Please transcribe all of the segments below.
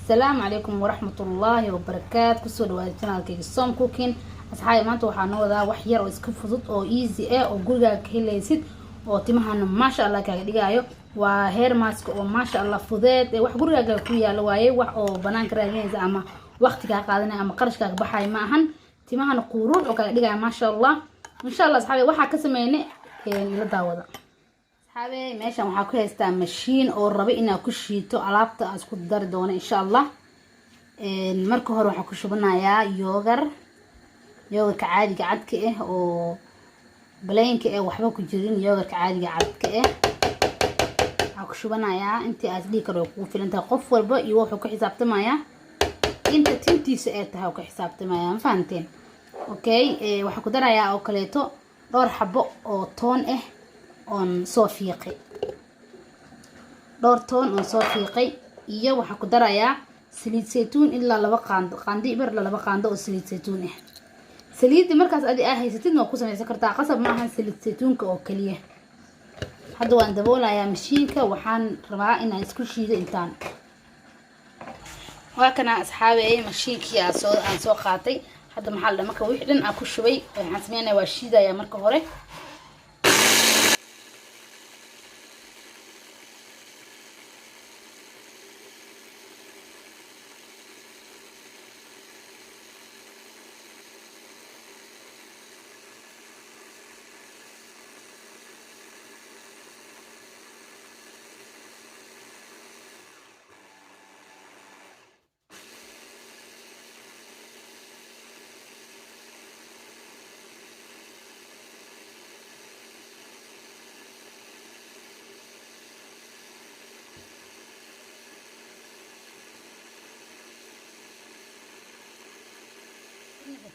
السلام عليكم ورحمة الله وبركاته. كسو دواad channelkayga Som Cooking. asxaabay maanta waxaan noo wadaa wax yar oo iska fudud oo easy ah oo gurigaaga ka helaysid oo timahana maasha Allah kaaga dhigayo. waa hair mask oo maasha Allah fudeed wax gurigaaga ku yaalo waaye, wax oo banaanka raadinaysa ama waqtiga qaadanaya ama qarashkaaga baxay ma ahan. timahana quruux oo kaaga dhigayo maasha Allah. insha Allah asxaabay waxa ka sameeynay la daawada. asxaabay meeshan waxa ku haystaa machine oo raba inaad ku shiito alaabta aad isku dari doono insha Allah. marka hore waxa ku shubanayaa yogurt caadiga cadka ah oo balaynka ah waxba ku jirin. yogurt caadiga cadka ah waxa ku shubanayaa intii aad dhigi karo ku filantaa. qof walba iyo wuxuu ka xisaabtamayaa inta tintiisa ay tahay ka xisaabtamayaa, ma fahanteen? okay waxa ku darayaa oo kaleeto dhowr xabo oo toon ah on soo fiiqay, dhowr toon oo soo fiiqay. iyo waxa ku darayaa saliid saytuun ilaa 2 qaando, qaandi bar la 2 qaando oo saliid saytuun ah. saliid markaas aad haysatid ma ku sameeysan kartaa, qasab ma ahan saliid saytuunka oo kaliya. hadda waan daboolayaa mashiinka, waxaan rabaa inaan isku shiido intaan. waa kana asxaabay mashiinkii aan soo qaatay. hadda maxaa la marka wixii dhan aan ku shubay waxaan sameeynaa waa shiidaya marka hore.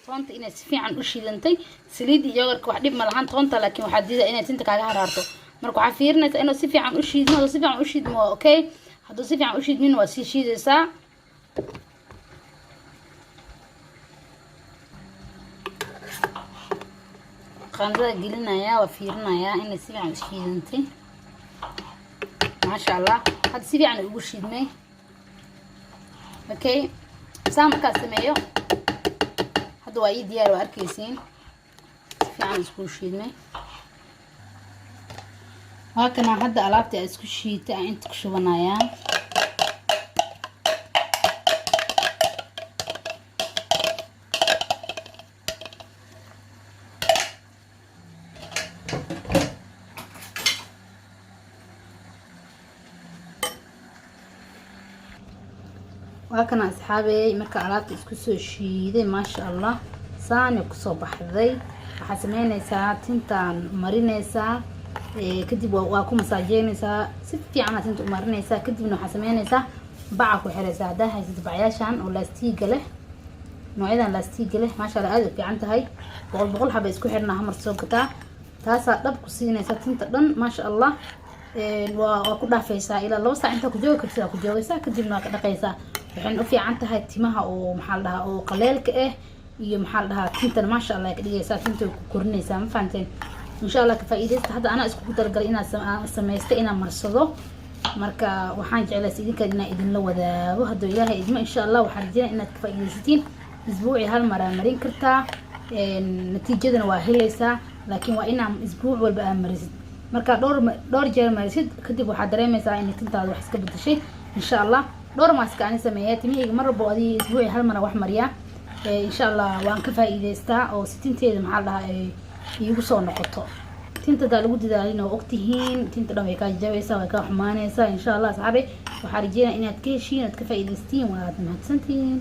toonta inay si fiican u shiidantay. saliid iyo yogurt wax dhib ma lahan toonta, laakiin waxa diiday inay tinta kaaga haraarto. marka waxa fiirinaysa inuu si fiican u shiidmo, si fiican u shiidmo waa okay. hadduu si fiican u shiidmin waa si shiidaysaa. qaandada gelinaya waa fiirinayaa inay si fiican u shiidantay. maasha Allah hadda si fiican ugu shiidmay. okay saa markaas sameeyo waa ii diyaar waa arkaysiin si fiican isku shiidmay. waa kana hadda alaabta ay isku shiitay inta ku shubanayaa. waa kana asxaabay marka alaabta isku soo shiiday maasha Allah saan ku soo baxday. waxa sameynaysaa tintaan marinaysaa, kadib waa ku masaajeynaysaa si fiican tinta u marinaysaa. kadibna waxa sameynaysaa bac ku xiraysaa. hadaa haysid bacyaashan oo laastiga leh, noocyada laastiga leh maasha Allah aad u fiican tahay. boqol xabo isku xirnaa hamar soo gataa. taasa dhab ku siinaysa tinta dhan maasha Allah. waa ku dhaafaysaa ilaa 2 saac inta ku joogi kartaa ku joogaysaa. kadibna ka dhaqaysaa. waxaan u fiican tahay timaha oo maxaa la dhahaa oo qaleelka ah iyo maxaa la dhahaa tintan maasha Allah ka dhigaysaa tinta ku korinaysaa, ma fahanteen? insha Allah ka faa'iideysta. hadda ana isku dargalay inaan sameeysto inaan marsado. marka waxaan jeclahay idinka inaan idin la wadaago. haddii Ilaahay idmo insha Allah waxaan rajaynayaa inaad ka faa'iideysatiin. isbuuci hal mar aan marin kartaa, natiijadana waa helaysaa. laakiin waa inaan isbuuc walba aan marisid. marka dhowr jeer marisid kadib waxaad dareemaysaa in tintaada wax iska bedeshay insha Allah. dhowr maaska aan sameeyay timahayga mar walba adii isbuuci hal mar wax mariya. insha Allah waan ka faa'iideystaa oo tinteeda maxaa la dhahaa iigu soo noqoto. tintada lagu dadaalin oo ogtihiin tinta dhan way ka jabaysaa, way ka xumaanaysaa insha Allah. asxaabay waxaan rajaynayaa inaad ka heshiin, inaad ka faa'iideystiin. waad mahadsantiin.